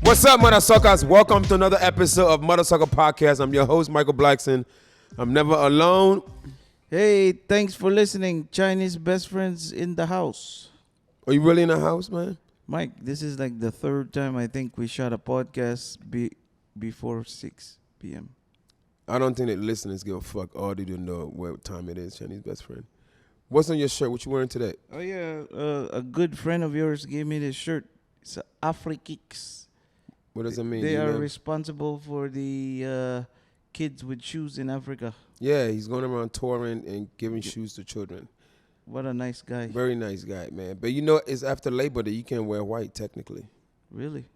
What's up, MODASUCKAs? Welcome to another episode of MODASUCKA Podcast. I'm your host, Michael Blackson. I'm never alone. Hey, thanks for listening. Chinese best friends in the house. Are you really in the house, man? Mike, this is like the third time I think we shot a podcast before 6 p.m. I don't think that listeners give a fuck. All they do know what time it is, Chinese best friend. What's on your shirt? What you wearing today? Oh, yeah. A good friend of yours gave me this shirt. It's Afrikicks. What does it mean? They are responsible for the kids with shoes in Africa. Yeah, he's going around touring and giving shoes to children. What a nice guy. Very nice guy, man. But you know, it's after Labor Day. You can't wear white, technically. Really?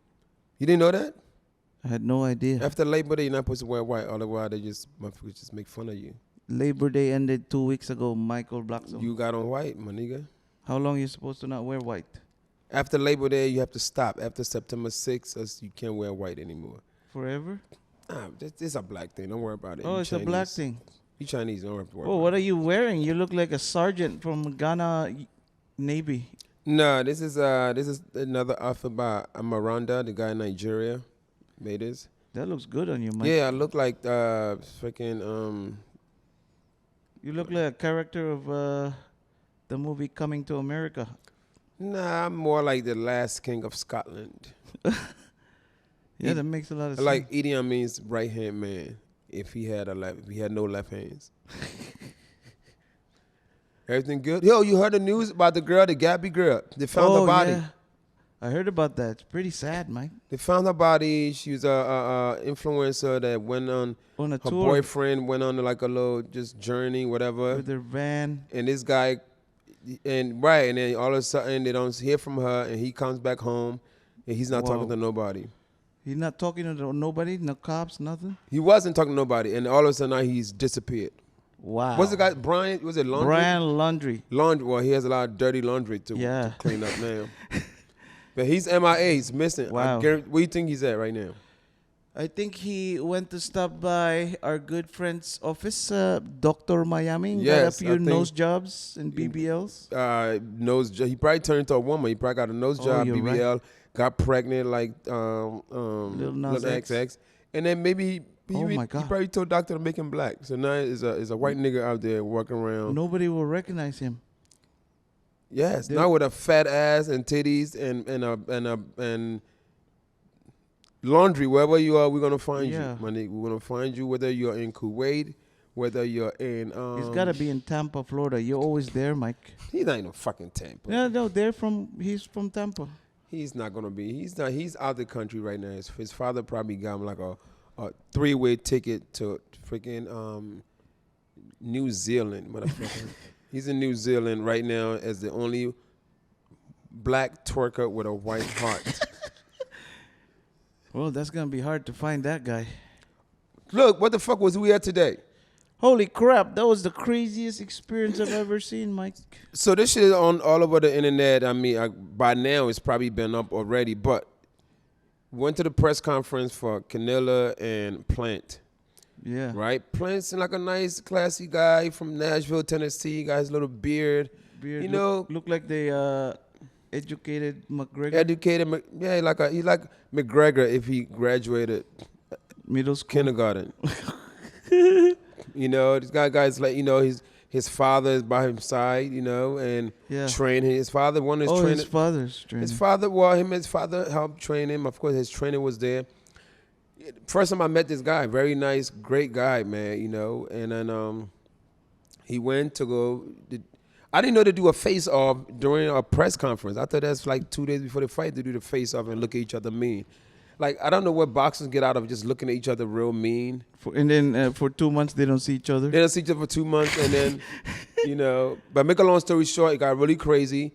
You didn't know that? I had no idea. After Labor Day, you're not supposed to wear white. Otherwise, motherfuckers just make fun of you. Labor Day ended 2 weeks ago, Michael Blackson. You got on white, my nigga. How long are you supposed to not wear white? After Labor Day, you have to stop. After September 6th, you can't wear white anymore. Forever? This is a black thing. Don't worry about it. Oh, it's Chinese. A black thing. You Chinese. Don't have to worry Oh, what are you wearing? You look like a sergeant from Ghana Navy. No, this is another outfit by Amaranda, the guy in Nigeria, made this. That looks good on you, Mike. Yeah, I look like freaking. You look like a character of the movie Coming to America. Nah, I'm more like the last king of Scotland. Yeah, that makes a lot of sense. Like Eddie Amin's right hand man. If he had no left hands. Everything good? Yo, you heard the news about the Gabby girl? They found her body. Yeah. I heard about that. It's pretty sad, Mike. They found her body. She was a influencer that went on a her tour. Boyfriend went on like a little just journey, whatever. With their van. And this guy, and then all of a sudden they don't hear from her, and he comes back home, and he's not talking to nobody. He's not talking to nobody, no cops, nothing? He wasn't talking to nobody, and all of a sudden now he's disappeared. Wow. What's the guy, Brian, was it Laundry? Brian Laundry. Laundry, well, he has a lot of dirty laundry to clean up now. But he's MIA, he's missing. Wow. Where do you think he's at right now? I think he went to stop by our good friend's office, Dr. Miami. Yes, got a few nose jobs and BBLs. He probably turned into a woman. He probably got a nose job, BBL, right. got pregnant like Lil Nas XX. And then maybe he my God. probably told doctor to make him black. So now is a white nigga out there walking around. Nobody will recognize him. Yes, now with a fat ass and titties and laundry, wherever you are, we're gonna find you, my nigga. We're gonna find you whether you're in Kuwait, whether you're in. He's gotta be in Tampa, Florida. You're always there, Mike. He's not in fucking Tampa. No, he's from Tampa. He's not gonna be. He's not. He's out the country right now. His father probably got him like a 3-way ticket to freaking New Zealand, motherfucker. He's in New Zealand right now as the only black twerker with a white heart. Well, that's going to be hard to find that guy. Look, what the fuck was we at today? Holy crap, that was the craziest experience I've ever seen, Mike. So this shit is on all over the internet. I mean, by now it's probably been up already, but went to the press conference for Canelo and Plant. Yeah. Right? Plant's like a nice, classy guy from Nashville, Tennessee. Got his little beard. You know, look like they educated McGregor. He's like McGregor if he graduated middle school, kindergarten. You know, this guy's like, you know, his father is by his side, you know, and training. His father wanted his training. His father's training. His father helped train him. Of course, his trainer was there. First time I met this guy, very nice, great guy, man, you know, and then he went to go. I didn't know to do a face-off during a press conference. I thought that's like 2 days before the fight to do the face-off and look at each other mean. Like, I don't know what boxers get out of just looking at each other real mean. And then for 2 months, they don't see each other? They don't see each other for 2 months, and then, you know. But make a long story short, it got really crazy.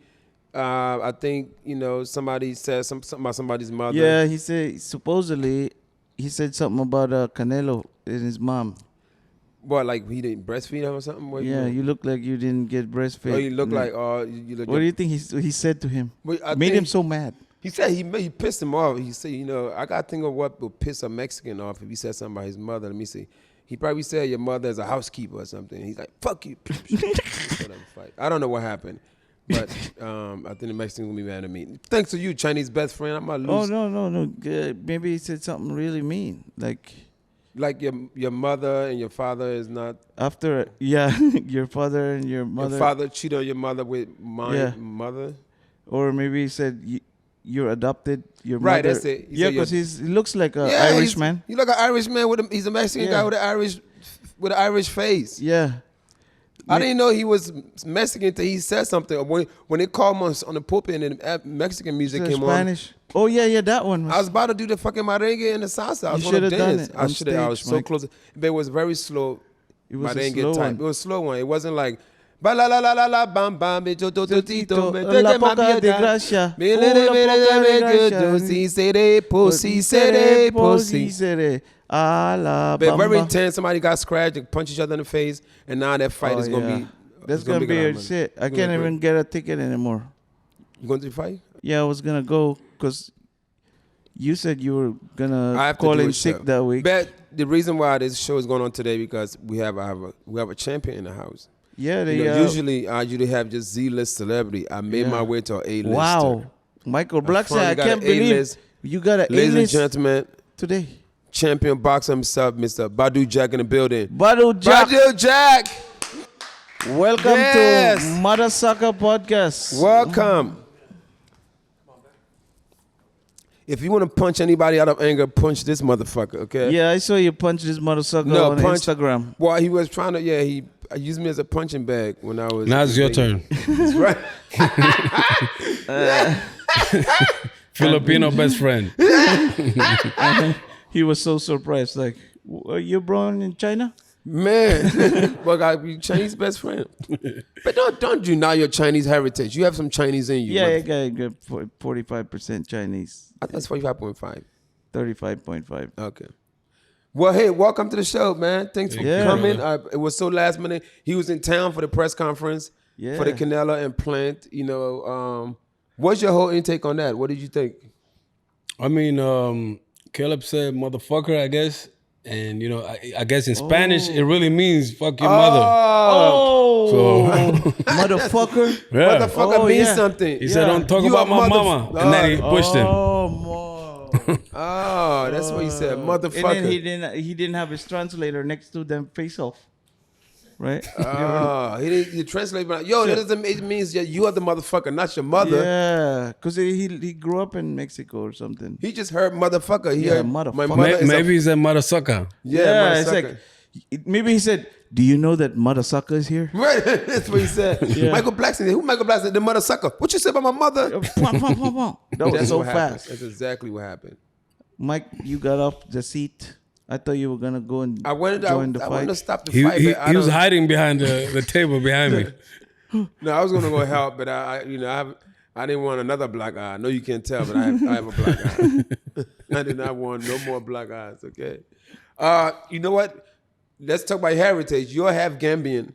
I think, you know, somebody said something about somebody's mother. Yeah, he said, supposedly, he said something about Canelo and his mom. What, like he didn't breastfeed him or something? What, you look like you didn't get breastfed. Oh, you look like, you look. What do you think he said to him? Made him so mad. He said he pissed him off. He said, you know, I got to think of what would piss a Mexican off if he said something about his mother. Let me see. He probably said your mother is a housekeeper or something. He's like, fuck you. I don't know what happened. But I think the Mexicans will be mad at me. Thanks to you, Chinese best friend. I'm gonna lose. Oh no. Maybe he said something really mean, Like your mother and your father is not. after your father and your mother. Your father cheated on your mother with my mother. Or maybe he said you're adopted. Your Right, mother. that's it. He Yeah, said because he looks like an Irish man. He's like an Irish man he's a Mexican guy with an Irish face. Yeah. I didn't know he was Mexican until he said something. When they called him on the pulpit and Mexican music came Spanish. Oh yeah, that one. on. I was about to do the fucking merengue and the salsa. I was should going have to done dance. it I on should have. I was stage, so Mike. close. But it was very slow. It was a merengue slow type. one. It was a slow one. It wasn't like ba la la la la la bam bam me yo to tito me La poca de gracia. me le me good si sere pussy sere pussy. But very Alabama. intense. Somebody got scratched and punched each other in the face, and now that fight is gonna be. That's it's gonna be good. a shit. I It's can't gonna be even get a ticket anymore. You going to the fight? Yeah, I was gonna go because you said you were I gonna have to call do in a sick show. that week. But the reason why this show is going on today because we have a champion in the house. Yeah, You know, usually I have just Z-list celebrity. I made my way to an A-list. Wow, Michael Blackson, finally I got can't an believe A-list. you got an Ladies and A-list gentlemen, today. champion boxer himself, Mr. Badou Jack in the building. Badou Jack, Badou Jack, welcome Yes. to MODASUCKA Podcast. welcome. If you want to punch anybody out of anger, punch this motherfucker, okay? Yeah, I saw you punch this motherfucker on punch. Instagram. Well, he was trying to, he used me as a punching bag when I was. Now it's your turn. That's right. Filipino best friend. He was so surprised. Like, are you born in China? Man, well, I be Chinese best friend. But don't deny your Chinese heritage. You have some Chinese in you. Yeah, I got 45% Chinese, I thought it's 45.5. 35.5. Okay. Well, hey, welcome to the show, man. Thanks for Yeah. coming. It was so last minute. He was in town for the press conference for the Yeah. Canelo implant. You know, what's your whole intake on that? What did you think? I mean, Caleb said motherfucker, I guess. And, you know, I guess in Spanish, it really means fuck your mother. Oh, So, Motherfucker. yeah. motherfucker Oh, means yeah. something. He said, don't talk You about a my motherf- mama. And then he pushed him. Oh, mo. Oh, that's what he said, And motherfucker. then he didn't have his translator next to them face off. Right? Oh, he didn't you translate. But yo, that doesn't. It means that you are the motherfucker, not your mother. Yeah, because he grew up in Mexico or something. He just heard motherfucker. He Yeah, heard motherfucker. my mother. is Maybe he said motherfucker. yeah, it's motherfucker. like maybe he said, "Do you know that MODASUCKA is here?" Right, that's what he said. Yeah. Michael Blackson. Who Michael Blackson? The mother sucker. What you said about my mother? That was That's so what happened. fast. That's exactly what happened. Mike, you got off the seat. I thought you were gonna go and I wanted join the I fight. wanted to stop the He fight. but I was don't- hiding behind the table behind me. No, I was gonna go help, but I didn't want another black eye. I know you can't tell, but I have a black eye. I did not want no more black eyes. Okay. You know what? Let's talk about heritage. You're half Gambian.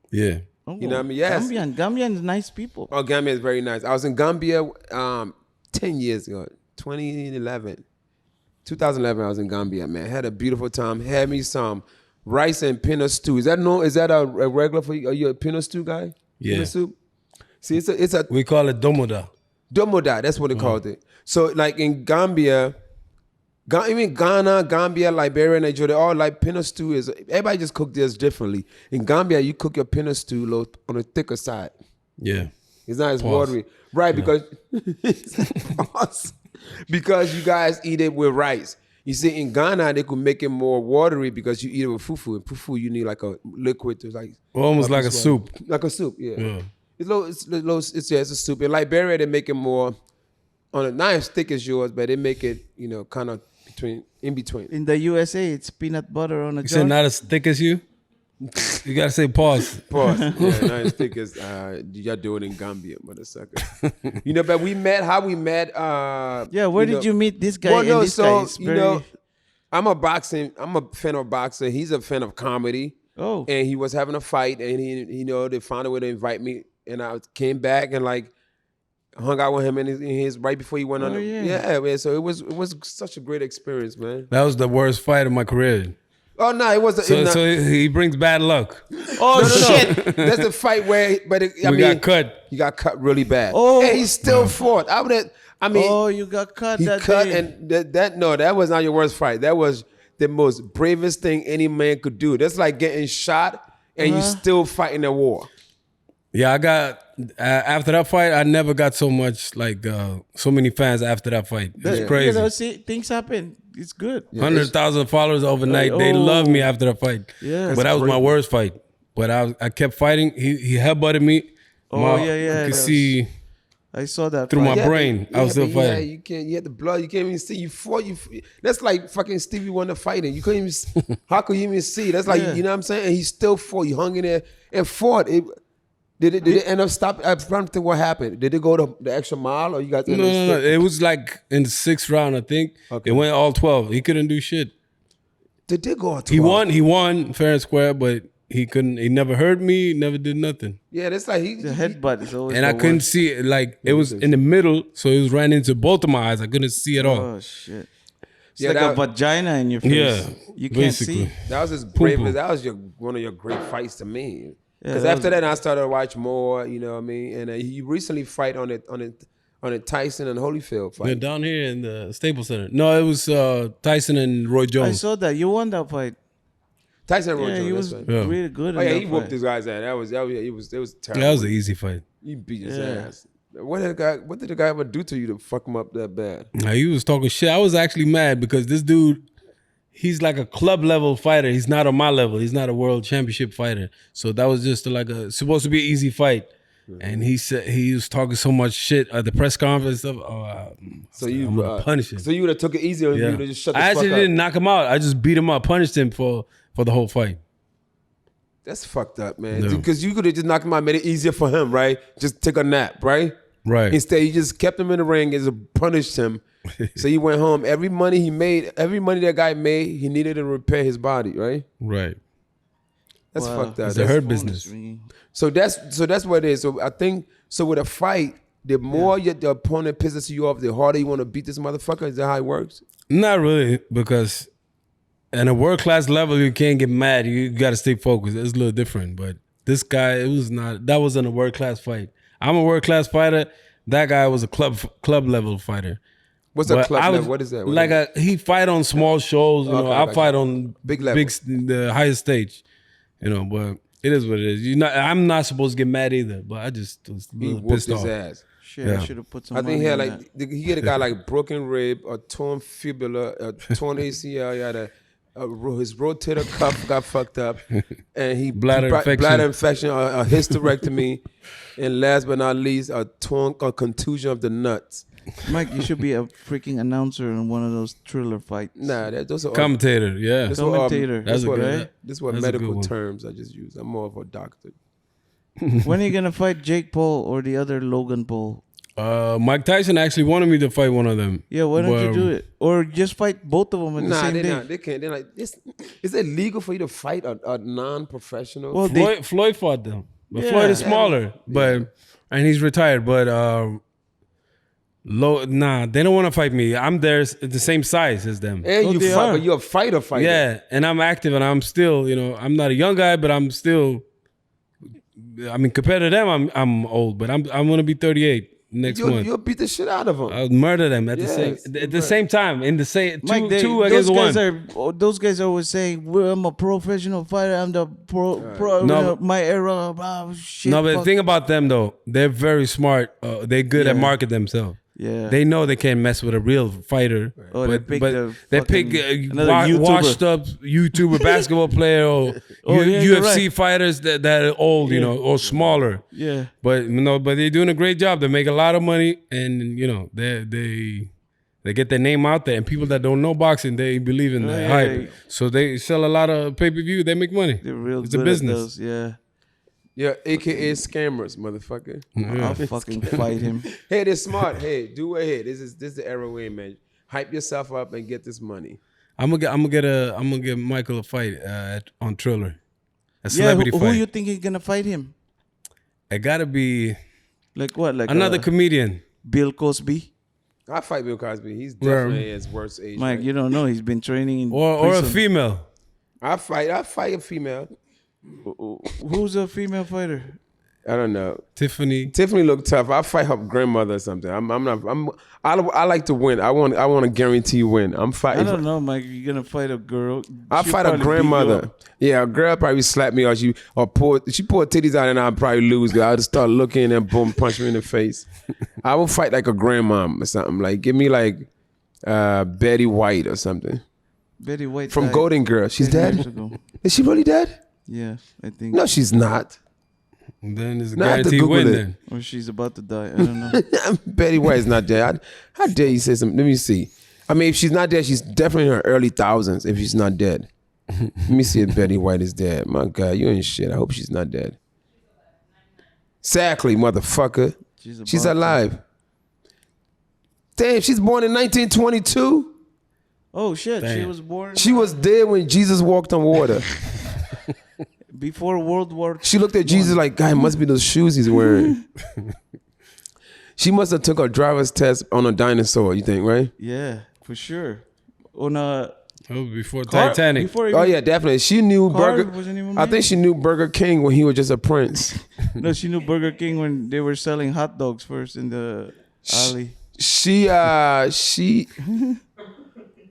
Yeah. Oh, You know what I mean? Yes. Gambian is nice people. Oh, Gambia is very nice. I was in Gambia 10 years ago, 2011, I was in Gambia, man. Had a beautiful time. Had me some rice and pinot stew. Is that a regular for you? Are you a pinot stew guy? Yeah. Pinot soup? See, it's a We call it domoda. domoda. That's what they called it. So, like in Gambia, even Ghana, Gambia, Liberia, Nigeria, they all like pinot stew is. Everybody just cook theirs differently. In Gambia, you cook your pinot stew a little on the thicker side. Yeah. It's not as Pause. watery, right? Because pause. Because you guys eat it with rice. You see, in Ghana they could make it more watery because you eat it with fufu. And fufu, you need like a liquid to like Almost like a soup. like a soup. Yeah, Yeah. it's a soup. In Liberia they make it more on a not as thick as yours, but they make it kind of in between. In the USA, it's peanut butter on a You jar. said not as thick as you? You got to say pause. Pause. Yeah, not as thick as y'all do it in Gambia, motherfucker. But we met. How we met? Yeah, where did you meet this guy? Well, and no, this guy so is very... I'm a fan of boxing. He's a fan of comedy. Oh. And he was having a fight, and they found a way to invite me, and I came back and like hung out with him in his right before he went on. Oh, yeah. Yeah, man. So it was such a great experience, man. That was the worst fight of my career. Oh no, it was. So he brings bad luck. Oh shit! That's the fight where, We got cut. He got cut really bad. Oh. And he still fought. Oh, you got cut he that cut, day. and that was not your worst fight. That was the most bravest thing any man could do. That's like getting shot and you still fighting a war. Yeah, I got after that fight. I never got so much so many fans after that fight. It's crazy. You know, see, things happen. It's good. 100,000 followers overnight. They love me after the fight. Yeah. But that was my worst fight. But I kept fighting. He headbutted me. I could see I saw that through fight. my brain. I was still fighting. You can't. You had the blood. You can't even see. You fought. That's like fucking Stevie Wonder fighting. You couldn't even. How could you even see? That's like you know what I'm saying. And he still fought. He hung in there and fought. Did it end up stopping? I'm trying to think what happened. Did it go the extra mile or you guys? No. It was like in the 6th round, I think. Okay. It went all 12. He couldn't do shit. They did go all 12. He won fair and square, but he couldn't. He never heard me. Never did nothing. Yeah, that's like The headbutt is always. And I couldn't see it. Like it was in the middle, so it was ran into both of my eyes. I couldn't see at all. Oh shit! It's Yeah, like that- a vagina in your face. Yeah, You can't basically. see. That was his bravest. Poo-poo. That was one of your great fights to me. Because that after that, I started to watch more. You know what I mean? And he recently fight on it Tyson and Holyfield fight. They're down here in the Staples Center. No, it was Tyson and Roy I Jones. saw that. You won that fight. Tyson and Roy Yeah, Jones. he was That's right. Yeah. really good. Oh in yeah, that he whooped fight. his guy's ass. It was terrible. That was an easy fight. He beat his Yeah. ass. What did the guy ever do to you to fuck him up that bad? Now, he was talking shit. I was actually mad because this dude, he's like a club level fighter. He's not on my level. He's not a world championship fighter. So that was just supposed to be an easy fight. And he said he was talking so much shit at the press conference and stuff. I'm gonna punish him. So you would have took it easier and you would have just shut the I fuck actually up. didn't knock him out. I just beat him up, punished him for the whole fight. That's fucked up, man. No. Because you could have just knocked him out, made it easier for him, right? Just take a nap, right? Right. Instead, you just kept him in the ring and just punished him. So he went home. Every money that guy made, he needed to repair his body, right? Right. That's Wow. fucked up. It's a That's- hurt Phone is business. ringing. So that's what it is. So I think with a fight, the more the opponent pisses you off, the harder you want to beat this motherfucker. Is that how it works? Not really, because at a world class level, you can't get mad. You got to stay focused. It's a little different. But this guy, that wasn't a world class fight. I'm a world class fighter. That guy was a club level fighter. What's a But club I was- level? What is that? He fight on small shows. Okay, I gotcha. fight on Big level. the highest stage. But it is what it is. I'm not supposed to get mad either. But I just was a He little whooped pissed his off. ass. Shit, Yeah. I should have put some. I think he money had on like he had a guy like broken rib, a torn fibula, a torn ACL. He had his rotator cuff got fucked up, and he Bladder infection. bladder infection, a hysterectomy, and last but not least, a contusion of the nuts. Mike, you should be a freaking announcer in one of those thriller fights. Nah, those are Commentator, yeah. This what, Commentator. That's a what, good- this what that's a good medical one. terms I just use. I'm more of a doctor. When are you gonna fight Jake Paul or the other Logan Paul? Mike Tyson actually wanted me to fight one of them. Yeah, why don't you But, do it? Or just fight both of them at the Nah, same they day. not. They can't. They're like, is it legal for you to fight a non-professional? Well, Floyd fought them. But Yeah. Floyd is smaller, and he's retired. But they don't want to fight me. I'm the same size as them. and you they fight, are. but you're a fighter. Yeah, and I'm active, and I'm still, I'm not a young guy, but I'm still. I mean, compared to them, I'm old, but I'm gonna be 38 next month. You'll beat the shit out of them. I'll murder them at Yes, the same time in the same Mike, two against one. those guys are always saying, well, I'm a professional fighter. I'm the pro No, my era. Blah, shit, No, but the fuck. thing about them though, they're very smart. They're good at Yeah. market themselves. Yeah. They know they can't mess with a real fighter. Oh, they pick the they pick fucking- another YouTuber. washed up YouTuber basketball player or Oh, yeah, you're UFC right. fighters that are old, or smaller. Yeah. But but they're doing a great job. They make a lot of money, and they get their name out there. And people that don't know boxing, they believe in the Right. hype. So they sell a lot of pay-per-view. They make money. They're real It's good a business. at those. Yeah. Yeah, AKA scammers, motherfucker. I'll fucking fight him. Hey, they're smart. Hey, do it. This is the era we're in, man. Hype yourself up and get this money. I'm gonna get Michael a fight on Triller. A Yeah, celebrity who fight. you think is gonna fight him? It gotta be Like what? Like another comedian. Bill Cosby? I fight Bill Cosby. He's definitely his worst age. Mike, right? you don't know. He's been training in Or a prison. female. I fight a female. Who's a female fighter? I don't know. Tiffany look tough. I fight her grandmother or something. I like to win. I want to guarantee win. I'm I fighting. don't know, Mike. You're gonna fight a girl. I She'll fight a probably beat you grandmother. up. Yeah, a girl probably slap me or she pull titties out and I'll probably lose. I'll just start looking and boom, punch me in the face. I will fight like a grandmom or something. Like give me like Betty White or something. Betty White From died Golden Girl. She's 10 years dead? ago. Is she really dead? Yeah, I think. No, she's not. Then it's a Now I have to guaranteed Google win it. then. Or she's about to die. I don't know. Betty White's not dead. How dare you say something? Let me see. I mean, if she's not dead, she's definitely in her early thousands if she's not dead. Let me see if Betty White is dead. My God, you ain't shit. I hope she's not dead. Exactly, motherfucker. She's about to. alive. Damn, she's born in 1922. Oh shit! She Damn. was born She was dead when Jesus walked on water. before World War. She looked at Jesus like, God, it must be those shoes he's wearing. She must have took her driver's test on a dinosaur, you think, right? Yeah, for sure. On a Oh, before car, Titanic. Before Oh yeah, definitely. She knew Car Burger. wasn't even I made? think she knew Burger King when he was just a prince. No, she knew Burger King when they were selling hot dogs first in the alley. She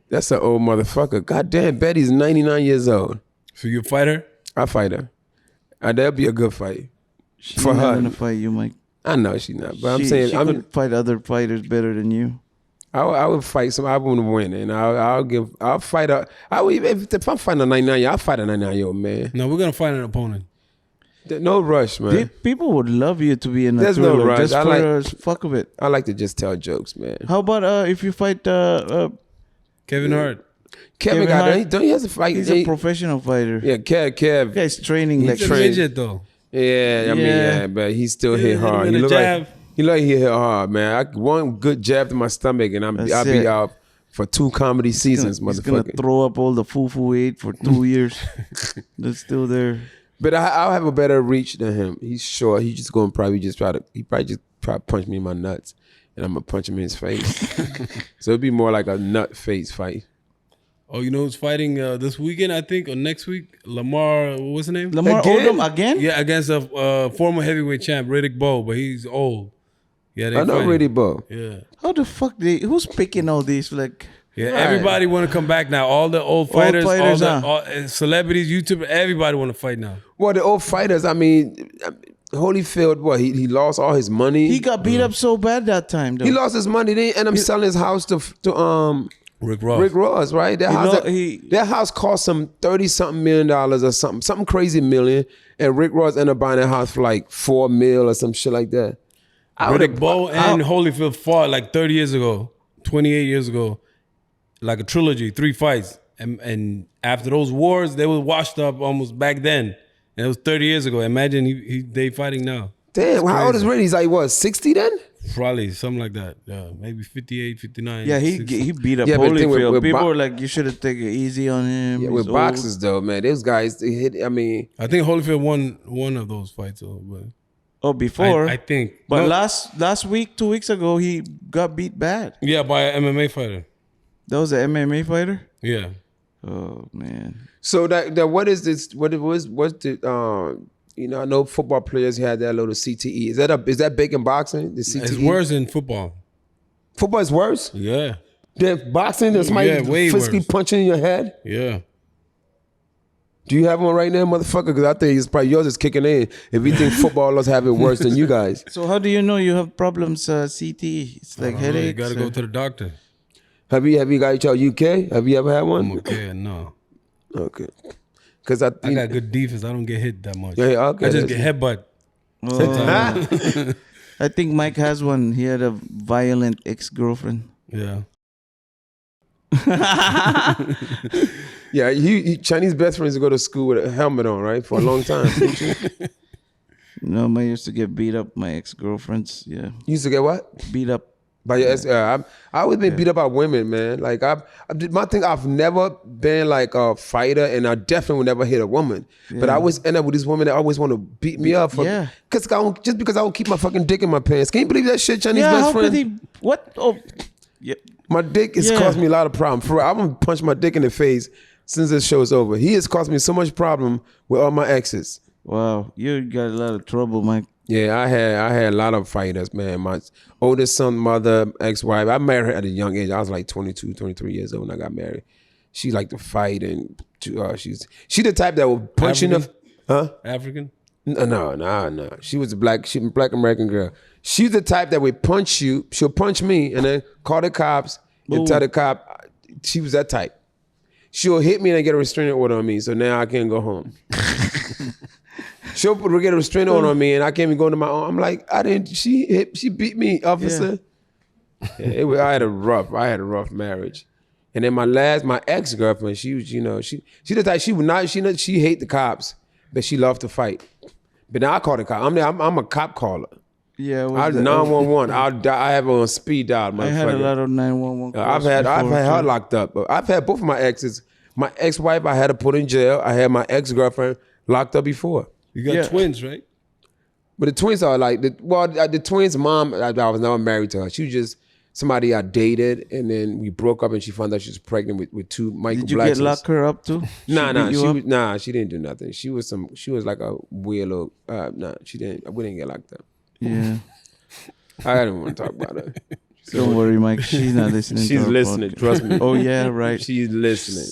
that's an old motherfucker. God damn, Betty's 99 years old. So you fight her? I fight her. That'll be a good fight. She's For not her. gonna fight you, Mike. I know she's not, but I'm she saying could fight other fighters better than you. I would fight some. I wouldn't win, and I'll fight a. If I'm fighting a 99, I'll fight a 99-year-old man. No, we're gonna find an opponent. No rush, man. People would love you to be in a There's no thriller rush. just I for like- the fuck of it. I like to just tell jokes, man. How about if you fight Kevin Hart. Kevin Hart, don't he has to fight? he's a professional fighter. Yeah, Kev. Guy's training like He's a crazy. midget though. Yeah, I mean, Yeah. yeah, but he still hit Yeah, hard. with He a look jab. like he hit hard, man. One good jab to my stomach, and I'll That's be it. out for 2 comedy seasons, He's gonna motherfucker. throw up all the foo he ate for 2 years. That's still there. But I'll have a better reach than him. He's short. He's just going to probably just try to punch me in my nuts, and I'm gonna punch him in his face. So it'd be more like a nut face fight. Oh, you know who's fighting this weekend? I think or next week. Lamar, what's his name? Lamar Again? Odom again? Yeah, against a former heavyweight champ, Riddick Bowe, but he's old. Yeah, they I know fighting. Reddy Bo. Yeah, How the fuck who's picking all these? Like, yeah. Right. Everybody want to come back now. All the old fighters, fighters, all celebrities, YouTubers, everybody want to fight now. Well, the old fighters. I mean, Holyfield. What he lost all his money. he got beat up so bad that time, though. He lost his money. They end up selling his house to Rick Ross. Rick Ross, right? That house cost him $30-something million or something crazy million, and Rick Ross ended up buying that house for like $4 million or some shit like that. Riddick Bowe and Holyfield fought like 30 years ago, 28 years ago, like a trilogy, 3 fights. And after those wars, they were washed up almost back then. And it was 30 years ago. Imagine they fighting now. Damn, how old is Riddick? He's like, what, 60 then? Probably something like that. Yeah, maybe 58, 59. Yeah, 60. he beat up Yeah, but the thing Holyfield. with People were like, you should have taken it easy on him. Yeah, He's with old. boxers though, man. Those guys, they hit. I mean, I think Holyfield won one of those fights, though. But Oh, before. I think. But No, last week, 2 weeks ago, he got beat bad. yeah, by an MMA fighter. That was an MMA fighter? Yeah. Oh, man. so that what is this? What it was? What's the? You know, I know football players had that little CTE. Is that big in boxing? The CTE. It's worse than football. Football is worse. Yeah. Than boxing. There's somebody Yeah, way physically worse. punching in your head. Yeah. Do you have one right now, motherfucker? Because I think it's probably yours is kicking in. If you think footballers have it worse than you guys. So how do you know you have problems, CTE? It's like You headaches. got to go to the doctor. Have you got your UK? Have you ever had I'm one? okay. No. Okay. Because I I think got good defense. I don't get hit that much. Yeah, okay, I just that's- get headbutt. Oh. I think Mike has one. He had a violent ex-girlfriend. Yeah. yeah. He Chinese best friends go to school with a helmet on, right, for a long time. didn't you? No, I used to get beat up. My ex-girlfriends, yeah, You used to get what? beat up. By your ex? I always been beat up by women, man. Like my thing, I've never been like a fighter, and I definitely would never hit a woman. But I always end up with these women that always want to beat me up. Yeah. Just because I don't keep my fucking dick in my pants. Can you believe that shit, Chinese Yeah, best how friend? could he? What? Oh, yeah. My dick has Yeah. caused me a lot of problems. For real, I'm gonna punch my dick in the face. since this show is over. He has caused me so much problem with all my exes. Wow, you got a lot of trouble, Mike. Yeah, I had a lot of fighters, man. My oldest son, mother, ex-wife. I married her at a young age. I was like 22, 23 years old when I got married. She liked to fight, and she's the type that will punch you in the... Huh? African? No. She was a black American girl. She's the type that would punch you. She'll punch me and then call the cops and tell the cop. She was that type. She'll hit me and then get a restraining order on me, so now I can't go home. She'll get a restraining order on me and I can't even go into my own. I'm like, she beat me, officer. Yeah. I had a rough marriage. And then my ex-girlfriend, she was, she the type, she hate the cops, but she loved to fight. But now I call the cop. I'm a cop caller. Yeah, I 911. I have on speed dial. I had a lot of 911 calls. I've had her locked up. I've had both of my exes. My ex-wife, I had to put in jail. I had my ex-girlfriend locked up before. You got twins, right? But the twins are like the twins' mom. I was never married to her. She was just somebody I dated, and then we broke up, and she found out she was pregnant with two Michael Blacksons. Did you get locked her up too? She didn't do nothing. She was like a weird little. She didn't. We didn't get locked up. Yeah. I didn't want to talk about her. Don't worry, Mike. She's not listening. She's listening. Podcast. Trust me. Oh yeah, right. She's listening.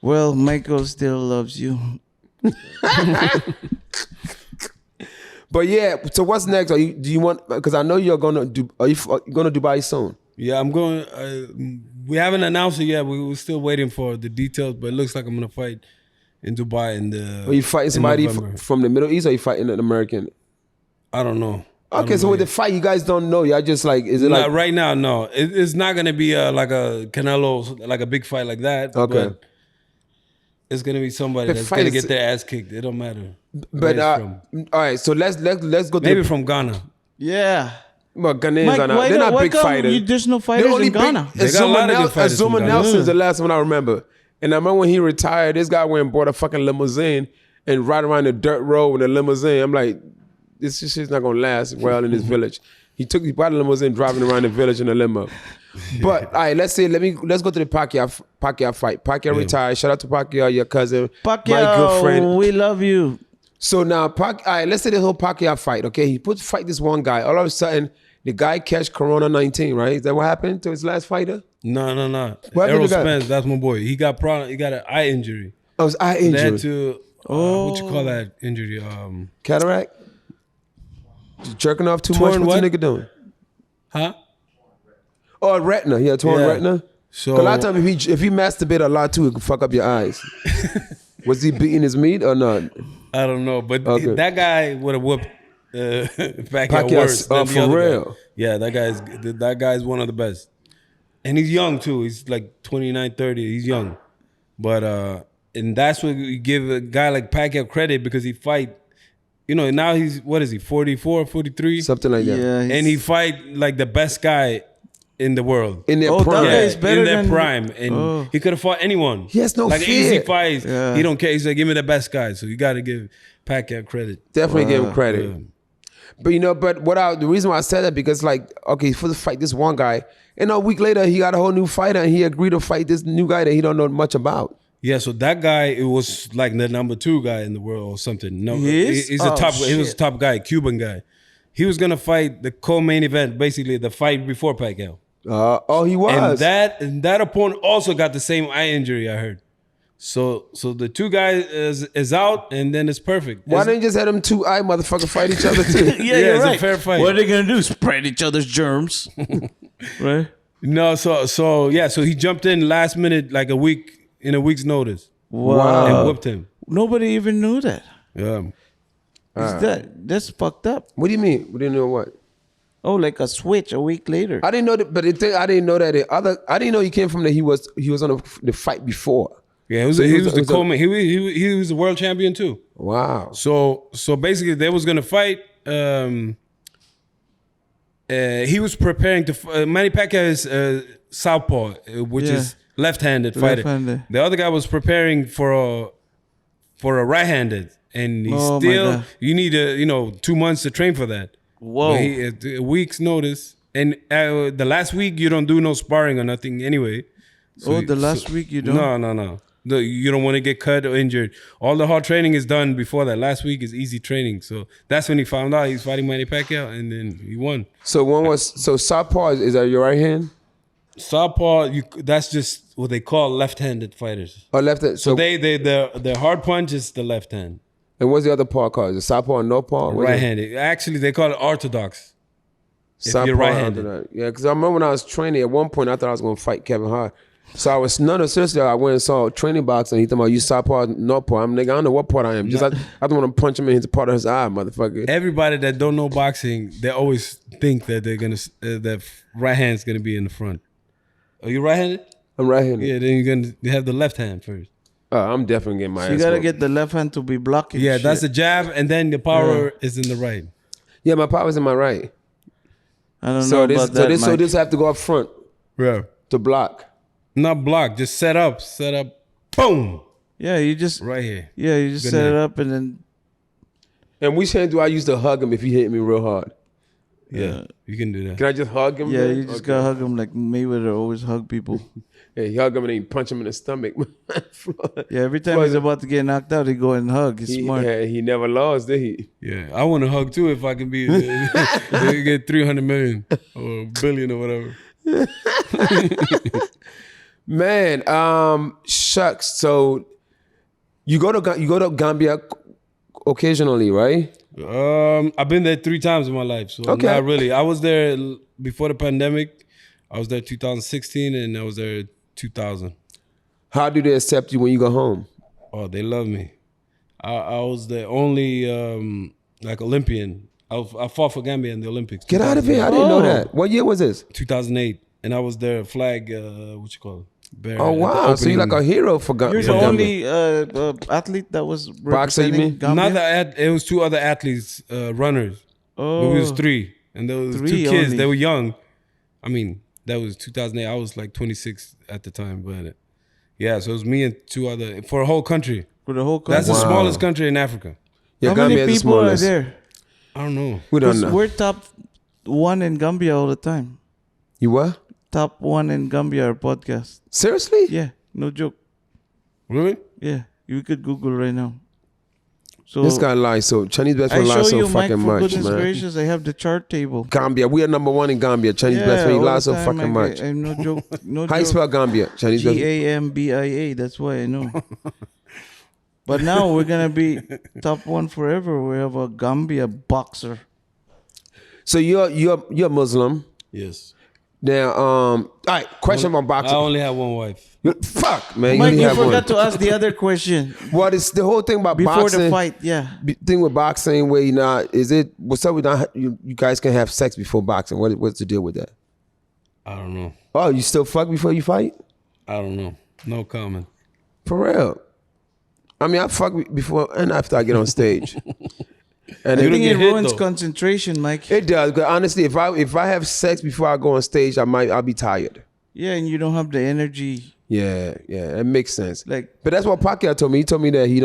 Well, Michael still loves you. But yeah, so what's next? Do you want? Because I know you're gonna do. Are you going to Dubai soon? Yeah, I'm going. We haven't announced it yet. We're still waiting for the details, but it looks like I'm gonna fight in Dubai in the. Are you fighting somebody from the Middle East, or are you fighting an American? I don't know. Okay, so with the fight, you guys don't know. Y'all just like, is it like right now? No, it's not gonna be like a Canelo, like a big fight like that. Okay. But it's gonna be somebody that's gonna get their ass kicked. It don't matter. But all right, so let's go. Maybe from Ghana. Yeah. Well, Ghanaians Mike, are not. They're not big fighters. There's no fighters in Ghana. They got a lot of good fighters Zuma from Ghana. Nelson's the last one I remember. And I remember when he retired, this guy went and bought a fucking limousine and ride around the dirt road with a limousine. I'm like, this shit's not gonna last well in this village. He bought a limousine driving around the village in a limo. But all right, let's go to the Pacquiao fight. Pacquiao retired. Shout out to Pacquiao, your cousin, Pacquiao, my good friend. We love you. So now, all right, let's say the whole Pacquiao fight. Okay, he fight this one guy. All of a sudden, the guy catch Corona-19. Right? Is that what happened to his last fighter? No. What Errol happened to the guy? Spence, that's my boy. He got He got an eye injury. Oh, it's eye injury. They had to. What you call that injury? Cataract. Jerking off too much. What's the nigga doing? Huh? Oh, retina. Yeah, torn retina. So a lot of times, if he masturbate a lot too, it can fuck up your eyes. Was he beating his meat or not? I don't know, but that guy would have whooped Pacquiao worse than the for other real. guy. Yeah, that guy's one of the best, and he's young too. He's like 29, 30. He's young, but and that's what we give a guy like Pacquiao credit because he fight. Now he's, what is he, 44, 43? Something like that. Yeah, and he fight like the best guy in the world. In their prime. That is better in their than, prime. And he could have fought anyone. He has no like fear. Easy fights. Yeah. He don't care. He's like, give me the best guy. So you got to give Pacquiao credit. Definitely give him credit. Yeah. But the reason why I said that, because like, okay, for the fight this one guy, and a week later he got a whole new fighter and he agreed to fight this new guy that he don't know much about. Yeah, so that guy, it was like the number 2 guy in the world or something. No, He is? he's a top. Shit. He was a top guy, Cuban guy. He was gonna fight the co-main event, basically the fight before Pacquiao. He was. And that opponent also got the same eye injury, I heard. So the 2 guys is out, and then it's perfect. Why didn't you just have them 2 eye motherfucker fight each other too? Yeah, Yeah, you're it's right. a fair fight. What are they gonna do? Spread each other's germs, right? No, so he jumped in last minute, like a week's notice. Wow. And whooped him. Nobody even knew that. Yeah. That's fucked up. What do you mean? We didn't know what? Oh, like a switch a week later. I didn't know that, but I didn't know that I didn't know he came from he was on the fight before. Yeah, he was the co-main. He was the world champion too. Wow. So basically they was gonna fight. He was preparing to. Manny Pacquiao is southpaw, which is left-handed fighter. Left-handed. The other guy was preparing for a right-handed, and you need 2 months to train for that. Whoa. A week's notice, and the last week you don't do no sparring or nothing anyway. Last week you don't? No. You don't want to get cut or injured. All the hard training is done before that. Last week is easy training. So that's when he found out he's fighting Manny Pacquiao, and then he won. So southpaw is that your right hand? Southpaw, that's just what they call left-handed fighters. Or left hand? So their hard punch is the left hand. And what's the other paw called? Is it southpaw and north paw? Right-handed. Actually, they call it orthodox. Southpaw, if you're right-handed. Yeah, because I remember when I was training, at one point I thought I was going to fight Kevin Hart. So I was, seriously, I went and saw training boxing. He talking about you southpaw, north paw. I'm nigga, I don't know what part I am. Just I don't want to punch him in his part of his eye, motherfucker. Everybody that don't know boxing, they always think that they're gonna that right hand's gonna be in the front. Are you right-handed? I'm right-handed. Yeah, then you have the left hand first. I'm definitely getting my ass You gotta whooped. get the left hand to be blocking. Yeah, shit. that's the jab, and then the power is in the right. Yeah, my power's in my right. I don't know about that. So this have to go up front Yeah. to block. Not block, just set up, boom, Yeah, you just right here. Yeah, you just Good set it night. up and then And which hand do I use to hug him if he hit me real hard? Yeah, you can do that. Can I just hug him? yeah, then? you just Okay. gotta hug him like Mayweather always hug people. Yeah, you hug him and then you punch him in the stomach. Yeah, every time he's about to get knocked out, he go and hug. He's smart. He never lost, did he? Yeah, I want to hug too if I can be get 300 million or billion or whatever. Man, shucks. So you go to Gambia occasionally, right? I've been there 3 times in my life, so Okay. not really. I was there before the pandemic. I was there 2016, and I was there 2000. How do they accept you when you go home? Oh, they love me. I was the only like Olympian. I fought for Gambia in the Olympics. Get out of here! I didn't know that. What year was this? 2008, and I was their flag. What you call it? Bearer Oh at the wow! So you're like opening. a hero for You're for the Gambia. only athlete that was Boxer, you representing mean? Gambia? It was 2 other athletes, runners. Oh, It was 3, and there was 2 3 kids. only. They were young. I mean, that was 2008. I was like 26 at the time, but yeah. So it was me and 2 other for a whole country. for the whole That's country. the Wow. smallest country in Africa. Yeah, How Gambia many is the people are smallest. there? I don't know. We don't 'Cause know. we're top 1 in Gambia all the time. You what? Top 1 in Gambia, our podcast. Seriously? Yeah, no joke. Really? Yeah, you could Google right now. So This guy lies. So Chinese best I friend lies show so you, Mike, fucking for much, goodness man. gracious, I have the chart table. Gambia, we are number 1 in Gambia. Chinese best friend, he all lies the so time, fucking Mike. much. I'm no joke. No How you joke. spell Gambia? Chinese best Gambia. That's why I know. But now we're gonna be top 1 forever. We have a Gambia boxer. So you're Muslim. Yes. Now, all right, question about I boxing. only have 1 wife. Fuck, man. Mike, only you have forgot one. to ask the other question What is the whole thing about before boxing? the fight. Yeah. Thing with boxing where you not is it what's up with not you guys can have sex before boxing? What's the deal with that? I don't know. Oh, you still fuck before you fight? I don't know. No comment. For real? I mean, I fuck before and after I get on stage. And I You don't think get it hit, ruins though. concentration, Mike. it does. Because honestly, if I have sex before I go on stage, I'll be tired. Yeah, and you don't have the energy. Yeah, it makes sense. Like, But that's what Pacquiao told me. He told me that he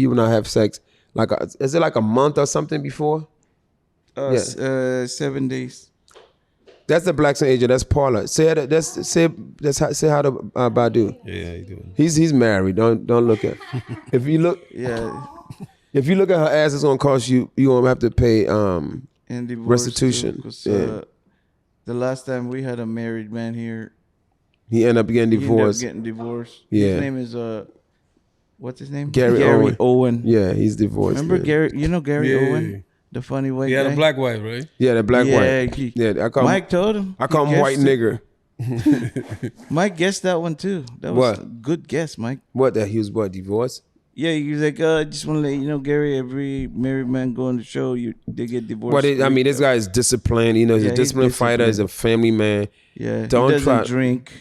will not have sex. Like, is it like a month or something before? 7 days. That's the Blackson agent. That's Paula. Say hi to Badou. Yeah, you do. He's married. Don't look at. If you look at her ass, it's gonna cost you. You gonna have to pay. And divorce Restitution. too, 'cause, Yeah. the last time we had a married man here, He ended up getting he ended up divorced. getting divorced. Yeah. His name is what's his name? Gary Owen. Yeah, he's divorced. Remember man. Gary? You know Gary Yeah. Owen, the funny white He had guy. a black wife, right? Yeah, the black white. he- Yeah, I call him. Mike told him. I call He him white guessed it. nigger. Mike guessed that one too. That was What? a good guess, Mike. What? That he was divorced? Yeah, he was like, I just want to let you know, Gary. Every married man go on the show, they get divorced. But I mean, this guy is disciplined. You know, he's Yeah, a he's disciplined fighter. He's a family man. Yeah, Don't he doesn't try- drink.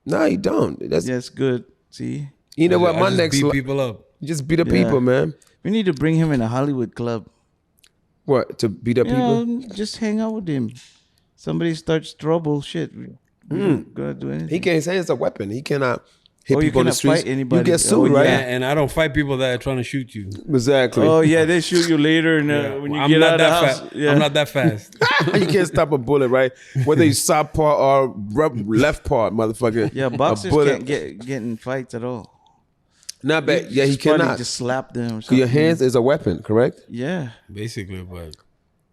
No, he don't. That's Yes, good. See, you know what? I My just next beat li- people up. just beat up Yeah. people, man. we need to bring him in a Hollywood club. What to beat up people? Just hang out with him. Somebody starts trouble, shit. We don't gonna do anything. He can't say it's a weapon. He cannot hit Oh, you people in the cannot streets. fight anybody. You get sued, Oh, right? Yeah, and I don't fight people that are trying to shoot you. Exactly. Oh yeah, they shoot you later, and when you I'm get not out of the that house. fast. Yeah. I'm not that fast. You can't stop a bullet, right? Whether you southpaw or left paw, motherfucker. Yeah, A boxers bullet. can't get in fights at all. Not bad. Yeah, he probably cannot. just slap them. Or Your something. hands is a weapon, correct? Yeah. Basically, but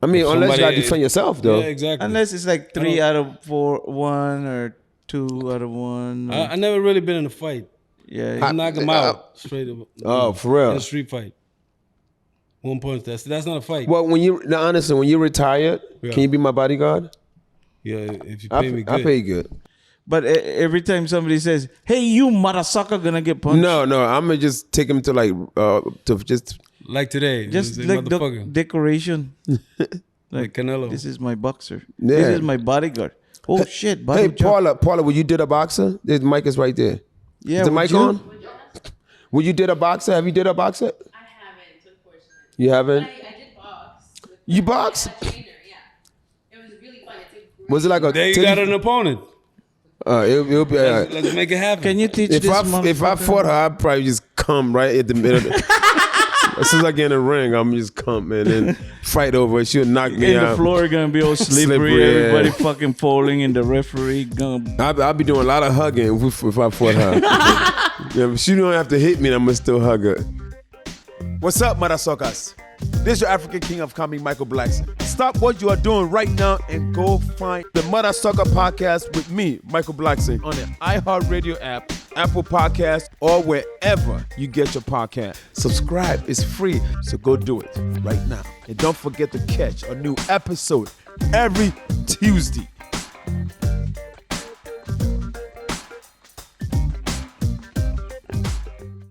I mean, If unless you gotta somebody- defend yourself, though. yeah, exactly. Unless it's like 3 out of 4, 1 or 2 out of 1. I never really been in a fight. Yeah. I knock him out straight up. Oh, for real? In a street fight. 1 punch. That's not a fight. Well, honestly, when you're retired, Yeah. can you be my bodyguard? Yeah, if you pay me good. I pay you good. But every time somebody says, "Hey, you MODASUCKA," gonna get punched. No, I'm gonna just take him to to just. Like today. Just this like the motherfucker. decoration. Like Canelo. This is my boxer. Yeah. This is my bodyguard. Oh shit, Badou Hey, Johannes. Paula, will you did a boxer? The mic is right there. Yeah, Is the would mic you? on? Will you did a boxer? Have you did a boxer? I haven't, unfortunately. You haven't? I did box. With You my box? trainer, yeah. It was really fun. It's a great Was it like a? There you got an opponent. It'll be. Let's make it happen. Can you teach If this I motherfucker? fought her, I'd probably just come right at the middle. As soon as I get in the ring, I'm just come and then fight over it. She'll knock me And out. the floor gonna be all slippery. Slippery, yeah. Everybody fucking falling, and the referee gonna. I'll be doing a lot of hugging if I fought her. Yeah, but she don't have to hit me, and I'm gonna still hug her. What's up, MODASUCKAs? This is your African King of Comedy, Michael Blackson. Stop what you are doing right now and go find the MODASUCKA Podcast with me, Michael Blackson, on the iHeartRadio app, Apple Podcast, or wherever you get your podcast. Subscribe, it's free, so go do it right now. And don't forget to catch a new episode every Tuesday.